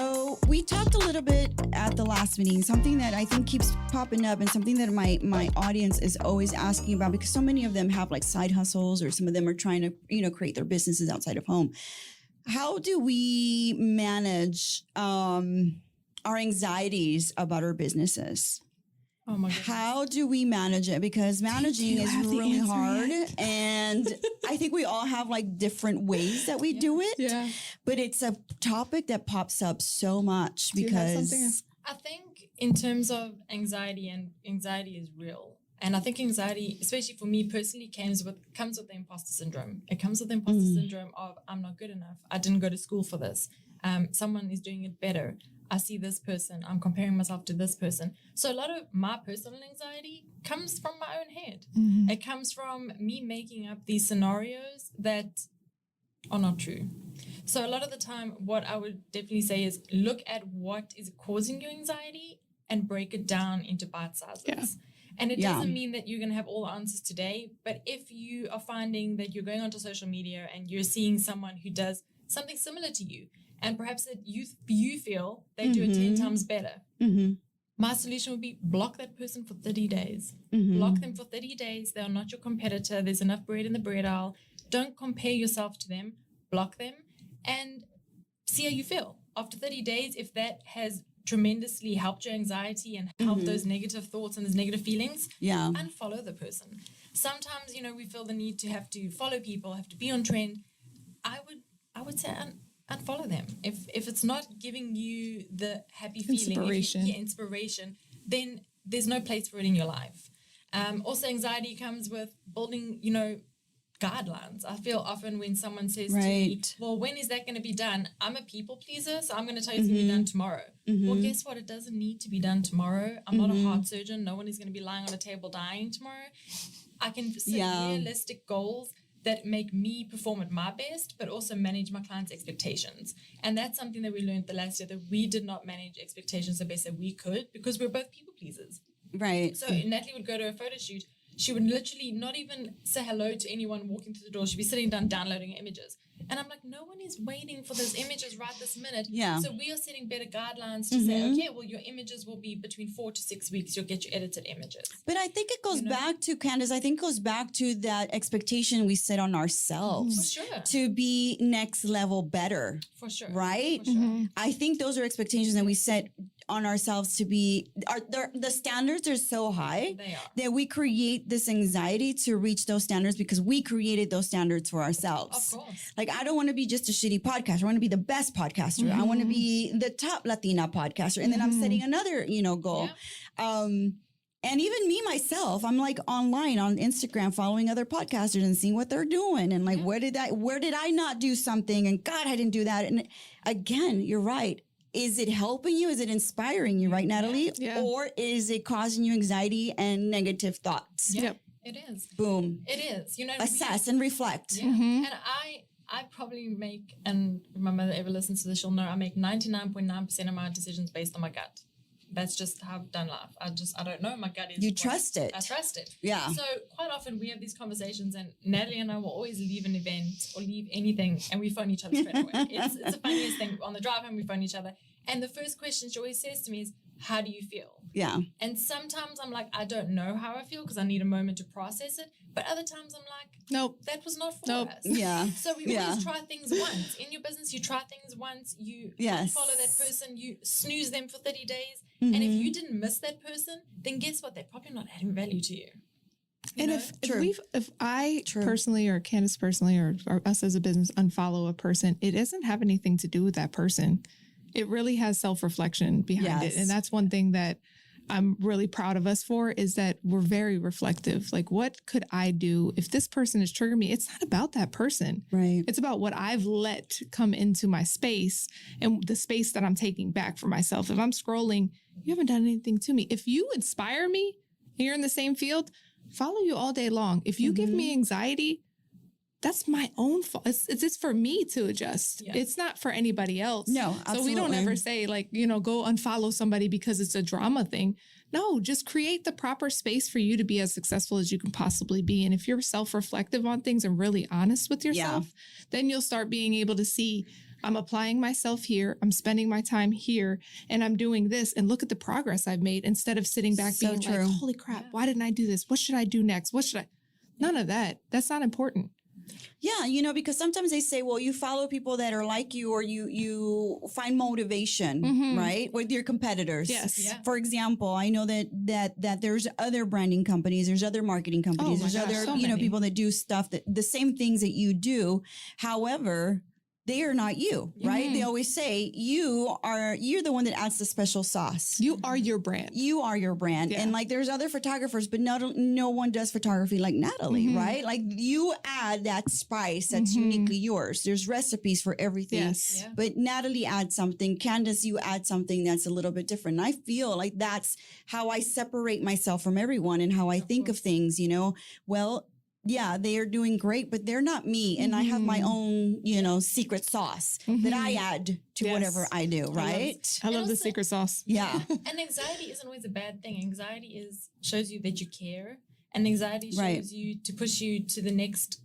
So we talked a little bit at the last meeting, something that I think keeps popping up and something that my audience is always asking about, because so many of them have like side hustles, or some of them are trying to, create their businesses outside of home. How do we manage our anxieties about our businesses? Oh my goodness. How do we manage it? Because managing is really hard. And I think we all have like different ways that we do it. Yeah. But it's a topic that pops up so much because I think in terms of anxiety, and anxiety is real. And I think anxiety, especially for me personally, comes with the imposter syndrome. It comes with the imposter syndrome of, I'm not good enough. I didn't go to school for this. Someone is doing it better. I see this person. I'm comparing myself to this person. So a lot of my personal anxiety comes from my own head. Mm-hmm. It comes from me making up these scenarios that are not true. So a lot of the time, what I would definitely say is look at what is causing your anxiety and break it down into bite sizes. Yeah. And it doesn't mean that you're going to have all the answers today. But if you are finding that you're going onto social media and you're seeing someone who does something similar to you, and perhaps that you feel they do it 10 times better, my solution would be block that person for 30 days. Block them for 30 days. They're not your competitor. There's enough bread in the bread aisle. Don't compare yourself to them. Block them and see how you feel. After 30 days, if that has tremendously helped your anxiety and helped those negative thoughts and those negative feelings, unfollow the person. Sometimes, we feel the need to have to follow people, have to be on trend. I would say unfollow them. If it's not giving you the happy feeling, inspiration, then there's no place for it in your life. Also, anxiety comes with building, guidelines. I feel often when someone says to me, well, when is that going to be done? I'm a people pleaser, so I'm going to tell you it's going to be done tomorrow. Well, guess what? It doesn't need to be done tomorrow. I'm not a heart surgeon. No one is going to be lying on a table dying tomorrow. I can set realistic goals that make me perform at my best, but also manage my clients' expectations. And that's something that we learned the last year, that we did not manage expectations the best that we could because we're both people pleasers. Right. So Natalie would go to a photo shoot. She would literally not even say hello to anyone walking through the door. She'd be sitting down downloading images. And I'm like, no one is waiting for those images right this minute. Yeah. So we are setting better guidelines to say, okay, well, your images will be between 4 to 6 weeks. You'll get your edited images. But I think it goes back to, Candice, that expectation we set on ourselves to be next level better. For sure. Right? For sure. I think those are expectations that we set on ourselves to be, the standards are so high that we create this anxiety to reach those standards because we created those standards for ourselves. Of course. Like, I don't want to be just a shitty podcaster. I want to be the best podcaster. I want to be the top Latina podcaster. And then I'm setting another, goal. Yeah. And even me, myself, I'm like online on Instagram following other podcasters and seeing what they're doing. And like, where did I not do something? And God, I didn't do that. And again, you're right. Is it helping you? Is it inspiring you, right, Natalie? Yeah. Or is it causing you anxiety and negative thoughts? Yeah, it is. Boom. It is. Assess and reflect. Yeah. And I probably make, and if my mother ever listens to this, she'll know I make 99.9% of my decisions based on my gut. That's just how I've done life. I don't know. My gut is. You trust it. I trust it. Yeah. So quite often we have these conversations, and Natalie and I will always leave an event or leave anything, and we phone each other straight away. It's the funniest thing. On the drive home, we phone each other, and the first question she always says to me is, "How do you feel?" Yeah. And sometimes I'm like, I don't know how I feel because I need a moment to process it. But other times I'm like, nope, that was not for us. Yeah. So we always try things once. In your business, you try things once. You follow that person. You snooze them for 30 days. And if you didn't miss that person, then guess what? They're probably not adding value to you. If I personally, or Candice personally, or us as a business unfollow a person, it doesn't have anything to do with that person. It really has self-reflection behind it. And that's one thing that I'm really proud of us for, is that we're very reflective. Like, what could I do if this person has triggered me? It's not about that person. Right. It's about what I've let come into my space and the space that I'm taking back for myself. If I'm scrolling, you haven't done anything to me. If you inspire me and you're in the same field, follow you all day long. If you give me anxiety, that's my own fault. It's for me to adjust. Yes. It's not for anybody else. No, absolutely. So we don't ever say go unfollow somebody because it's a drama thing. No, just create the proper space for you to be as successful as you can possibly be. And if you're self-reflective on things and really honest with yourself, then you'll start being able to see, I'm applying myself here. I'm spending my time here and I'm doing this and look at the progress I've made instead of sitting back being like, holy crap, why didn't I do this? What should I do next? None of that. That's not important. Yeah, you know, because sometimes they say, well, you follow people that are like you, or you find motivation, right, with your competitors. Yes. Yeah. For example, I know that there's other branding companies, there's other marketing companies, there's other people that do stuff that the same things that you do. However, they are not you, right? They always say you're the one that adds the special sauce. You are your brand. You are your brand. Yeah. And like there's other photographers, but no one does photography like Natalie, right? Like you add that spice that's uniquely yours. There's recipes for everything. Yes. Yeah. But Natalie adds something. Candice, you add something that's a little bit different. And I feel like that's how I separate myself from everyone and how I think of things, you know. Well, yeah, they are doing great, but they're not me. And I have my own, secret sauce that I add to whatever I do, right? I love the secret sauce. Yeah. And anxiety isn't always a bad thing. Anxiety shows you that you care, and anxiety shows you to push you to the next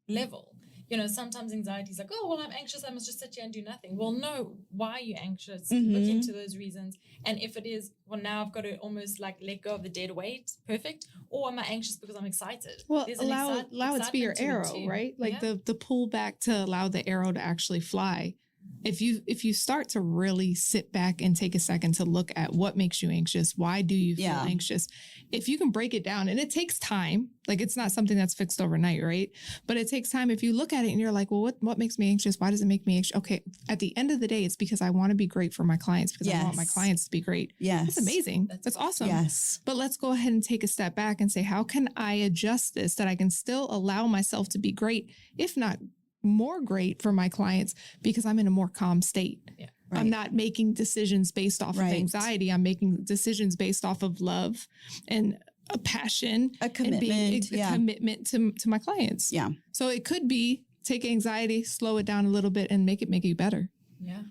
level. You know, sometimes anxiety is like, oh, well, I'm anxious, I must just sit here and do nothing. Well, no, why are you anxious? Look into those reasons. And if it is, well, now I've got to almost like let go of the dead weight, perfect. Or am I anxious because I'm excited? Well, allow it to be your arrow, right? Like the pull back to allow the arrow to actually fly. If you start to really sit back and take a second to look at what makes you anxious, why do you feel anxious? If you can break it down, and it takes time, like it's not something that's fixed overnight, right? But it takes time. If you look at it and you're like, well, what makes me anxious? Why does it make me anxious? Okay, at the end of the day, it's because I want to be great for my clients, because I want my clients to be great. Yes. That's amazing. That's awesome. Yes. But let's go ahead and take a step back and say, how can I adjust this that I can still allow myself to be great, if not more great for my clients, because I'm in a more calm state. Yeah. Right. I'm not making decisions based off of anxiety. I'm making decisions based off of love and a passion, a commitment, and being a commitment to my clients. Yeah. So it could be take anxiety, slow it down a little bit, and make you better. Yeah.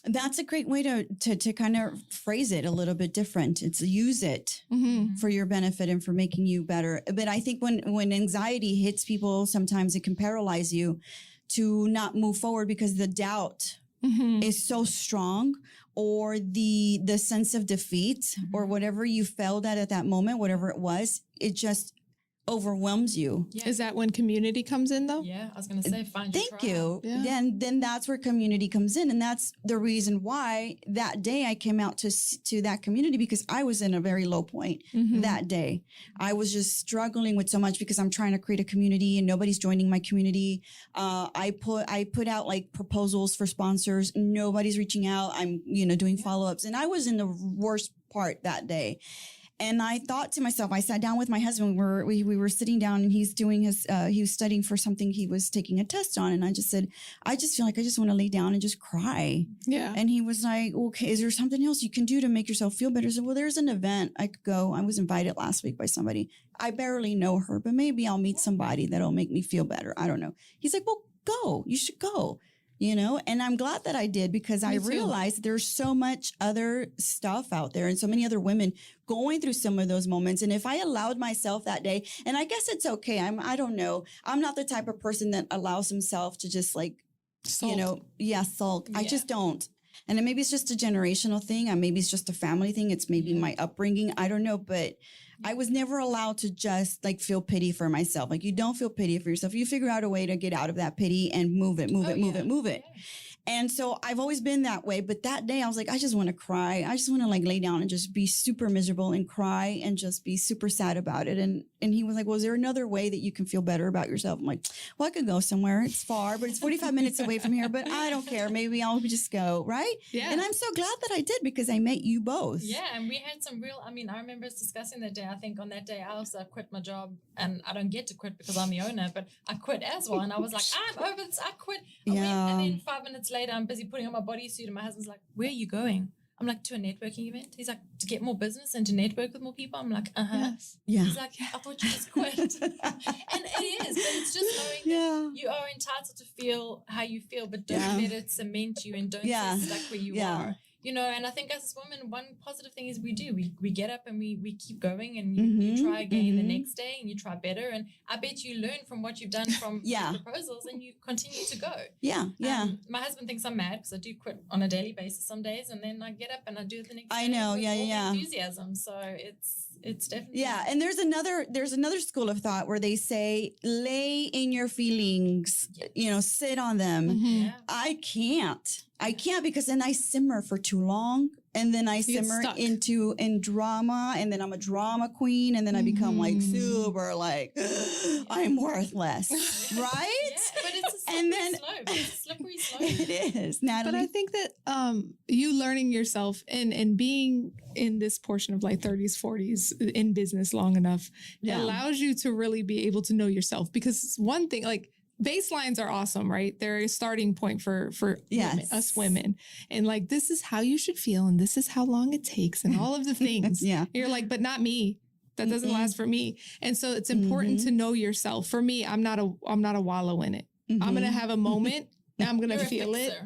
That's a great way to kind of phrase it a little bit different. It's use it for your benefit and for making you better. But I think when anxiety hits people, sometimes it can paralyze you to not move forward because the doubt is so strong, or the sense of defeat or whatever you felt at that moment, whatever it was, it just overwhelms you. Yeah. Is that when community comes in though? Yeah, I was going to say, find your tribe. Thank you. Yeah. Then that's where community comes in. And that's the reason why that day I came out to that community, because I was in a very low point that day. I was just struggling with so much because I'm trying to create a community and nobody's joining my community. I put out like proposals for sponsors. Nobody's reaching out. I'm, doing follow-ups, and I was in the worst part that day. And I thought to myself, I sat down with my husband. We were sitting down, and he's doing he was studying for something he was taking a test on. And I just said, I just feel like I just want to lay down and just cry. Yeah. And he was like, okay, is there something else you can do to make yourself feel better? I said, well, there's an event I could go. I was invited last week by somebody. I barely know her, but maybe I'll meet somebody that'll make me feel better. I don't know. He's like, well, go. You should go. And I'm glad that I did, because I realized there's so much other stuff out there and so many other women going through some of those moments. And if I allowed myself that day, and I guess it's okay. I don't know. I'm not the type of person that allows himself to just like, sulk. Sulk. I just don't. And then maybe it's just a generational thing. And maybe it's just a family thing. It's maybe my upbringing. I don't know. But I was never allowed to just like feel pity for myself. Like, you don't feel pity for yourself. You figure out a way to get out of that pity and move it. Yeah. And so I've always been that way. But that day I was like, I just want to cry. I just want to like lay down and just be super miserable and cry and just be super sad about it. And he was like, well, is there another way that you can feel better about yourself? I'm like, well, I could go somewhere. It's far, but it's 45 minutes away from here, but I don't care. Maybe I'll just go. Right. Yeah. And I'm so glad that I did, because I met you both. Yeah. And we had some I remember us discussing that day. I think on that day I also quit my job, and I don't get to quit because I'm the owner, but I quit as well. And I was like, I'm over this. I quit. I went, and then 5 minutes later, I'm busy putting on my bodysuit, and my husband's like, where are you going? I'm like, to a networking event. He's like, to get more business and to network with more people. I'm like, Yes. Yeah. He's like, I thought you just quit. And it is, but it's just knowing that you are entitled to feel how you feel, but don't let it cement you, and don't stay stuck where you are. you know, and I think as women, one positive thing is we get up and we keep going, and you try again the next day, and you try better. And I bet you learn from what you've done from those proposals, and you continue to go. Yeah. My husband thinks I'm mad because I do quit on a daily basis some days, and then I get up and I do it the next day. I know. With all enthusiasm. So it's definitely. Yeah. And there's another school of thought where they say, lay in your feelings, you know, sit on them. Yeah. I can't because then I simmer for too long, and then I simmer in drama, and then I'm a drama queen, and then I become like super like I'm worthless, right? Yeah, but it's a slippery slope. It is, Natalie. But I think that you learning yourself and being in this portion of like 30s, 40s in business long enough, it allows you to really be able to know yourself, because one thing, like, baselines are awesome, right? They're a starting point for us women. And like, this is how you should feel, and this is how long it takes, and all of the things. You're like, but not me. That doesn't last for me. And so it's important to know yourself. For me, I'm not a wallow in it. I'm going to have a moment. I'm going to feel it.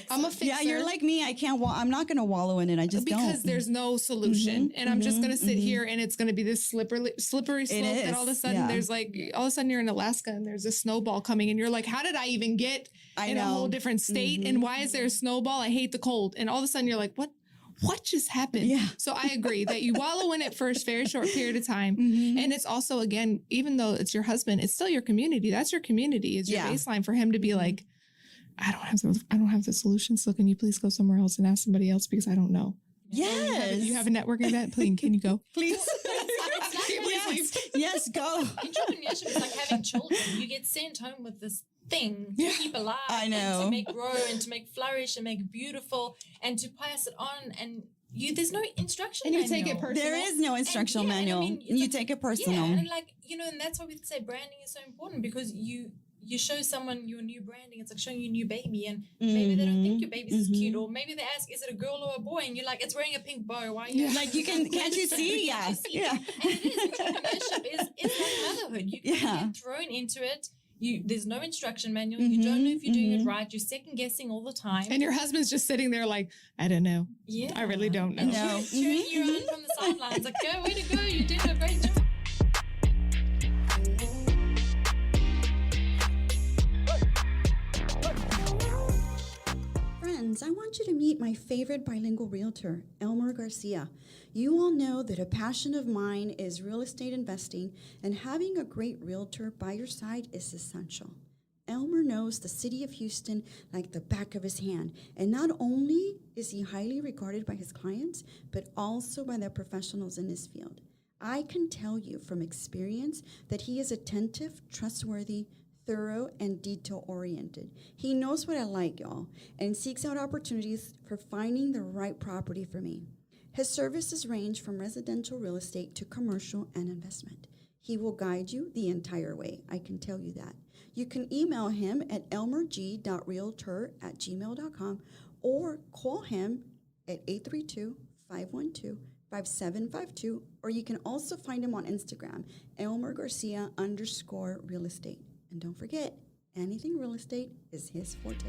I'm a fixer. Yeah, you're like me. I'm not going to wallow in it. I just because there's no solution. And I'm just going to sit here, and it's going to be this slippery slope that all of a sudden there's like, all of a sudden you're in Alaska and there's a snowball coming, and you're like, how did I even get in a whole different state? And why is there a snowball? I hate the cold. And all of a sudden you're like, what just happened? Yeah. So I agree that you wallow in it for a very short period of time. And it's also, again, even though it's your husband, it's still your community. That's your community. Is your baseline for him to be like, I don't have the solution. So can you please go somewhere else and ask somebody else, because I don't know. Yes. You have a networking event. Please, can you go? Please. Yes, go. Entrepreneurship is like having children. You get sent home with this thing to keep alive. I know. And to make grow and to make flourish and make beautiful and to pass it on. And there's no instruction manual. And you take it personal. There is no instructional manual. I mean, you take it personal. Yeah, and like, you know, and that's why we say branding is so important, because you show someone your new branding. It's like showing you a new baby, and maybe they don't think your baby's as cute, or maybe they ask, is it a girl or a boy? And you're like, it's wearing a pink bow. Why are you like, can't you see? Yeah. And it is. Entrepreneurship is like motherhood. You get thrown into it. There's no instruction manual. You don't know if you're doing it right. You're second guessing all the time. And your husband's just sitting there like, I don't know. Yeah. I really don't know. No. Cheering you on from the sidelines, like, go, way to go. You're doing a great job. I want you to meet my favorite bilingual realtor, Elmer Garcia. You all know that a passion of mine is real estate investing, and having a great realtor by your side is essential. Elmer knows the city of Houston like the back of his hand, and not only is he highly regarded by his clients, but also by the professionals in his field. I can tell you from experience that he is attentive, trustworthy, thorough, and detail-oriented. He knows what I like, y'all, and seeks out opportunities for finding the right property for me. His services range from residential real estate to commercial and investment. He will guide you the entire way, I can tell you that. You can email him at elmerg.realtor@gmail.com or call him at 832-512-5752, or you can also find him on Instagram, ElmerGarcia_real estate. And don't forget, anything real estate is his forte.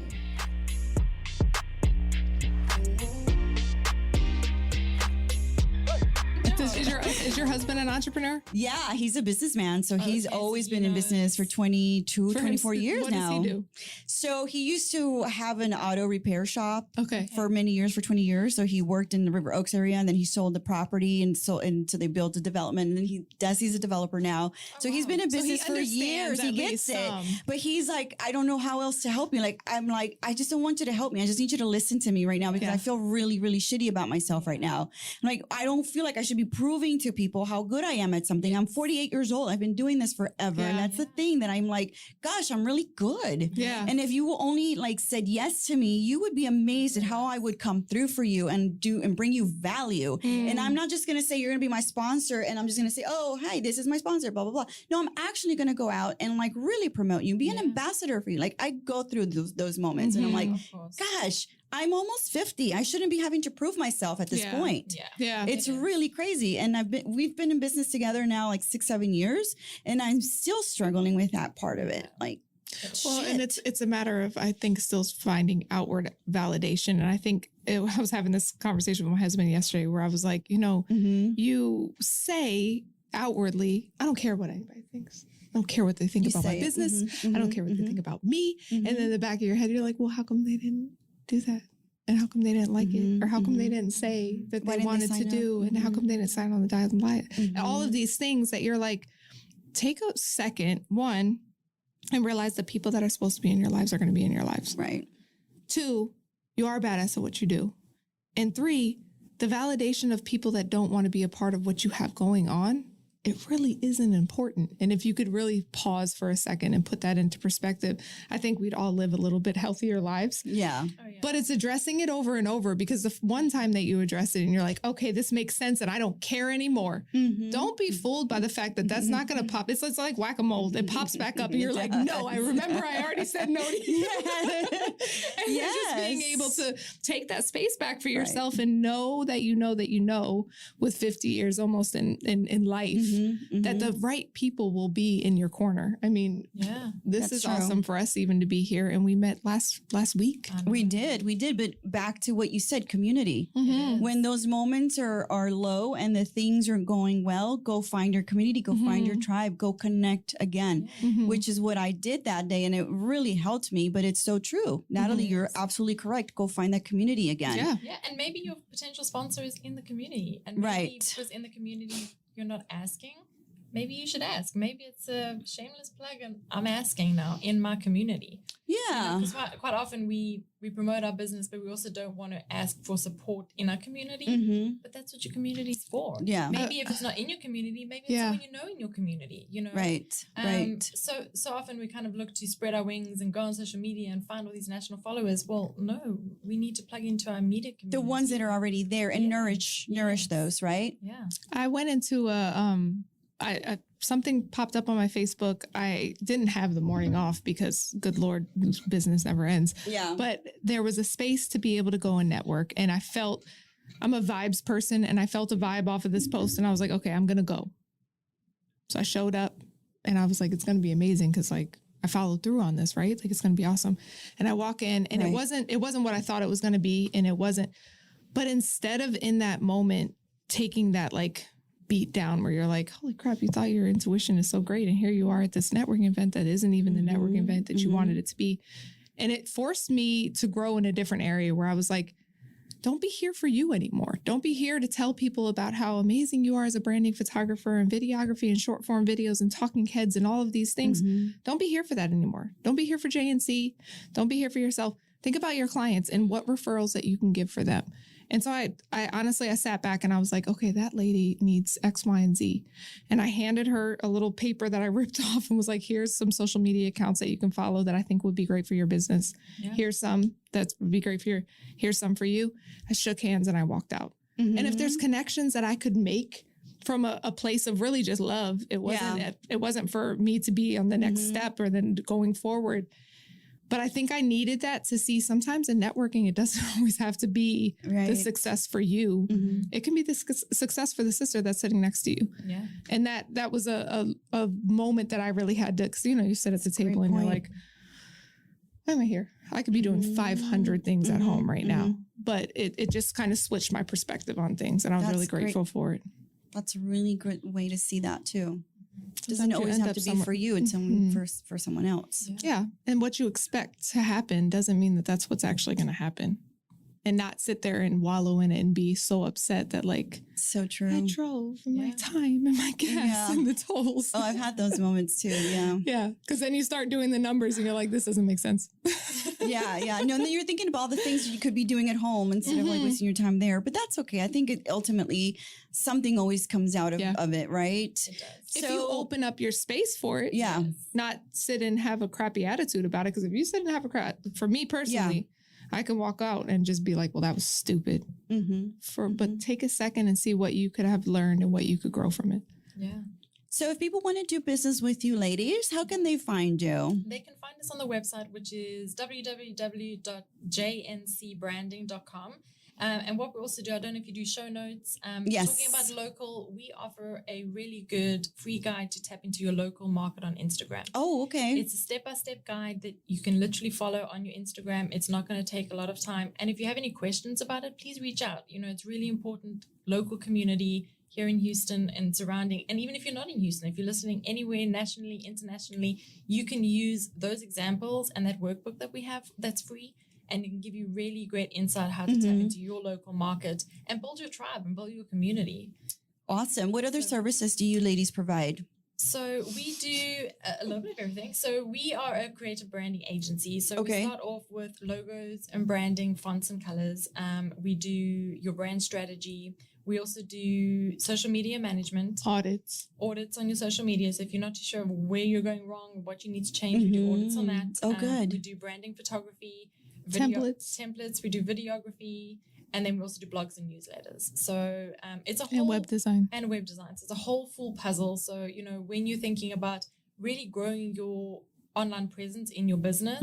Is your husband an entrepreneur? Yeah, he's a businessman. So he's always been in business for 24 years now. What does he do? So he used to have an auto repair shop for many years, for 20 years. So he worked in the River Oaks area, and then he sold the property, and so they built a development, and then he's a developer now. So he's been in business for years. He gets it. But he's like, I don't know how else to help you. Like, I'm like, I just don't want you to help me. I just need you to listen to me right now, because I feel really, really shitty about myself right now. I'm like, I don't feel like I should be proving to people how good I am at something. I'm 48 years old. I've been doing this forever. And that's the thing that I'm like, gosh, I'm really good. Yeah. And if you only like said yes to me, you would be amazed at how I would come through for you and bring you value. And I'm not just going to say, you're going to be my sponsor, and I'm just going to say, oh, hi, this is my sponsor, blah, blah, blah. No, I'm actually going to go out and like really promote you, be an ambassador for you. Like, I go through those moments, and I'm like, gosh, I'm almost 50. I shouldn't be having to prove myself at this point. Yeah. It's really crazy. And we've been in business together now like 6-7 years, and I'm still struggling with that part of it. Like, Well, and it's a matter of, I think, still finding outward validation. And I think I was having this conversation with my husband yesterday where I was like, you say outwardly, I don't care what anybody thinks. I don't care what they think about my business. I don't care what they think about me. And then in the back of your head, you're like, well, how come they didn't do that? And how come they didn't like it? Or how come they didn't say that they wanted to do? And how come they didn't sign on the dotted line? And all of these things that you're like, take a second, one, and realize the people that are supposed to be in your lives are going to be in your lives. Right. 2, you are badass at what you do. And 3, the validation of people that don't want to be a part of what you have going on, it really isn't important. And if you could really pause for a second and put that into perspective, I think we'd all live a little bit healthier lives. Yeah. Oh, yeah. But it's addressing it over and over, because the one time that you address it and you're like, okay, this makes sense and I don't care anymore. Don't be fooled by the fact that that's not going to pop. It's like whack-a-mole. It pops back up and you're like, no, I remember I already said no to you. And you're just being able to take that space back for yourself and know that you know with 50 years almost in life, that the right people will be in your corner. I mean, this is awesome for us even to be here. And we met last week. We did. But back to what you said, community. When those moments are low and the things are going well, go find your community, go find your tribe, go connect again, which is what I did that day. And it really helped me, but it's so true. Natalie, you're absolutely correct. Go find that community again. Yeah. And maybe your potential sponsor is in the community, and maybe because in the community, you're not asking. Maybe you should ask. Maybe it's a shameless plug, and I'm asking now in my community. Yeah. Because quite often we promote our business, but we also don't want to ask for support in our community. But that's what your community's for. Yeah. Maybe if it's not in your community, maybe it's someone you know in your community, Right. So often we kind of look to spread our wings and go on social media and find all these national followers. Well, no, we need to plug into our immediate community. The ones that are already there and nourish those, right? Yeah. I went into something popped up on my Facebook. I didn't have the morning off because, good Lord, business never ends. Yeah. But there was a space to be able to go and network. And I'm a vibes person, and I felt a vibe off of this post. And I was like, okay, I'm going to go. So I showed up and I was like, it's going to be amazing because I followed through on this, right? Like, it's going to be awesome. And I walk in and it wasn't what I thought it was going to be. And it wasn't. But instead of in that moment taking that beat down where you're like, holy crap, you thought your intuition is so great, and here you are at this networking event that isn't even the networking event that you wanted it to be. And it forced me to grow in a different area where I was like, don't be here for you anymore. Don't be here to tell people about how amazing you are as a branding photographer and videography and short form videos and talking heads and all of these things. Don't be here for that anymore. Don't be here for JNC. Don't be here for yourself. Think about your clients and what referrals that you can give for them. And so I honestly sat back and I was like, okay, that lady needs X, Y, and Z. And I handed her a little paper that I ripped off and was like, here's some social media accounts that you can follow that I think would be great for your business. Yeah. Here's some that would be great for here's some for you. I shook hands and I walked out. And if there's connections that I could make from a place of really just love, it wasn't for me to be on the next step or then going forward. But I think I needed that to see sometimes in networking, it doesn't always have to be the success for you. It can be the success for the sister that's sitting next to you. Yeah. And that was a moment that I really had to, because, you sit at the table and you're like, why am I here? I could be doing 500 things at home right now. But it just kind of switched my perspective on things. And I was really grateful for it. That's a really good way to see that too. It doesn't always have to be for you. It's for someone else. Yeah. And what you expect to happen doesn't mean that that's what's actually going to happen. And not sit there and wallow in it and be so upset that so true. I drove and my time and my gas and the tolls. Oh, I've had those moments too. Yeah. Yeah. Because then you start doing the numbers and you're like, this doesn't make sense. Yeah. No, and then you're thinking about all the things you could be doing at home instead of wasting your time there. But that's okay. I think ultimately something always comes out of it, right? It does. If you open up your space for it, not sit and have a crappy attitude about it. Because if you sit and have for me personally, I can walk out and just be like, well, that was stupid. But take a second and see what you could have learned and what you could grow from it. Yeah. So if people want to do business with you, ladies, how can they find you? They can find us on the website, which is www.jncbranding.com. And what we also do, I don't know if you do show notes. Yes. Talking about local, we offer a really good free guide to tap into your local market on Instagram. Oh, okay. It's a step-by-step guide that you can literally follow on your Instagram. It's not going to take a lot of time. And if you have any questions about it, please reach out. It's really important. Local community here in Houston and surrounding. And even if you're not in Houston, if you're listening anywhere nationally, internationally, you can use those examples and that workbook that we have that's free. And it can give you really great insight how to tap into your local market and build your tribe and build your community. Awesome. What other services do you ladies provide? So we do a little bit of everything. So we are a creative branding agency. So we start off with logos and branding, fonts and colors. We do your brand strategy. We also do social media management. Audits on your social media. So if you're not too sure where you're going wrong, what you need to change, we do audits on that. Oh, good. We do branding photography. Templates, we do videography, and then we also do blogs and newsletters. So it's a whole and web design. So it's a whole full puzzle. So when you're thinking about really growing your online presence in your business,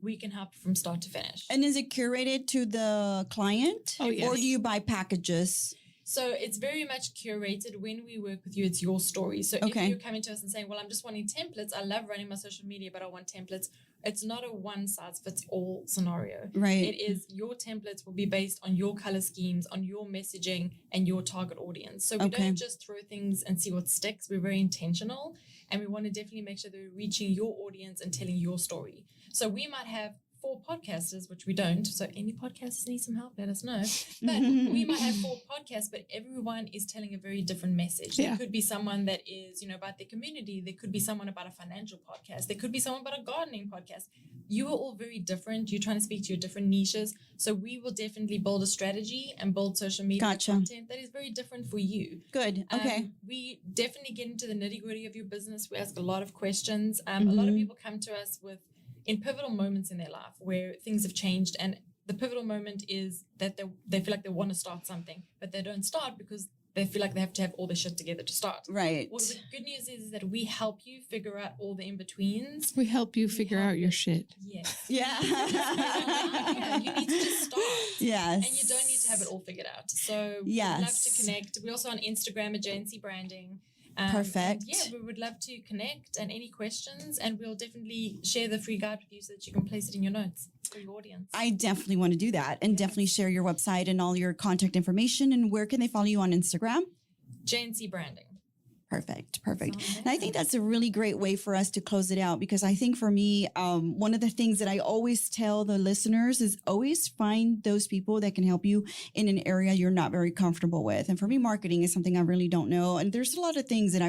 we can help from start to finish. And is it curated to the client? Oh, yes. Or do you buy packages? So it's very much curated. When we work with you, it's your story. So if you're coming to us and saying, well, I'm just wanting templates. I love running my social media, but I want templates. It's not a one-size-fits-all scenario. Right. It is your templates will be based on your color schemes, on your messaging, and your target audience. So we don't just throw things and see what sticks. We're very intentional, and we want to definitely make sure that we're reaching your audience and telling your story. So we might have 4 podcasters, which we don't. So any podcasters need some help, let us know. But we might have 4 podcasts, but everyone is telling a very different message. There could be someone that is, about their community. There could be someone about a financial podcast. There could be someone about a gardening podcast. You are all very different. You're trying to speak to your different niches. So we will definitely build a strategy and build social media content that is very different for you. Good. Okay. We definitely get into the nitty-gritty of your business. We ask a lot of questions. A lot of people come to us in pivotal moments in their life where things have changed, and the pivotal moment is that they feel like they want to start something, but they don't start because they feel like they have to have all their shit together to start. Right. Well, the good news is that we help you figure out all the in-betweens. We help you figure out your shit. Yes. Yeah. You need to just start. Yes. And you don't need to have it all figured out. So we'd love to connect. We're also on Instagram at JNC Branding. Perfect. We would love to connect, and any questions, and we'll definitely share the free guide with you so that you can place it in your notes for your audience. I definitely want to do that, and definitely share your website and all your contact information. And where can they follow you on Instagram? JNC Branding. Perfect. And I think that's a really great way for us to close it out, because I think for me, one of the things that I always tell the listeners is always find those people that can help you in an area you're not very comfortable with. And for me, marketing is something I really don't know. And there's a lot of things that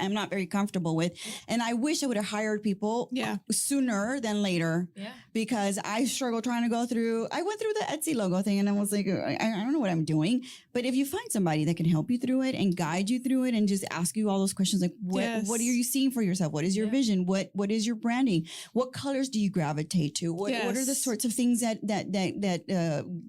I'm not very comfortable with. And I wish I would have hired people sooner than later, because I struggle trying to go through. I went through the Etsy logo thing, and I was like, I don't know what I'm doing. But if you find somebody that can help you through it and guide you through it and just ask you all those questions, like what are you seeing for yourself? What is your vision? What is your branding? What colors do you gravitate to? What are the sorts of things that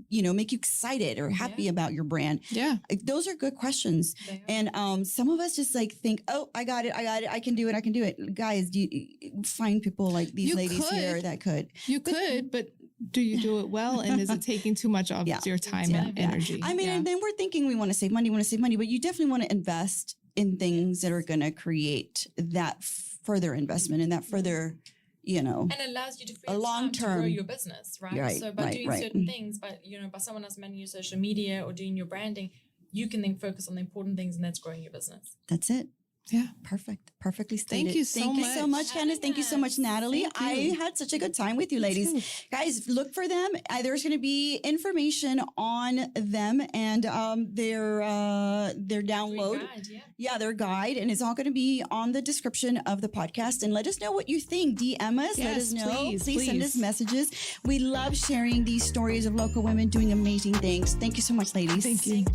make you excited or happy about your brand? Yeah. Those are good questions. And some of us just think, oh, I got it. I can do it. Guys, do you find people like these ladies here that could? You could, but do you do it well? And is it taking too much of your time and energy? I mean, and then we're thinking we want to save money, but you definitely want to invest in things that are going to create that further investment and that further, and allows you to free a long term to grow your business, right? So by doing certain things, by someone else managing your social media or doing your branding, you can then focus on the important things, and that's growing your business. That's it. Yeah. Perfect. Perfectly stated. Thank you so much, Candice. Thank you so much, Natalie. I had such a good time with you ladies. Guys, look for them. There's going to be information on them and their download. Guide, their guide. And it's all going to be on the description of the podcast. And let us know what you think. DM us. Let us know. Please send us messages. We love sharing these stories of local women doing amazing things. Thank you so much, ladies. Thank you.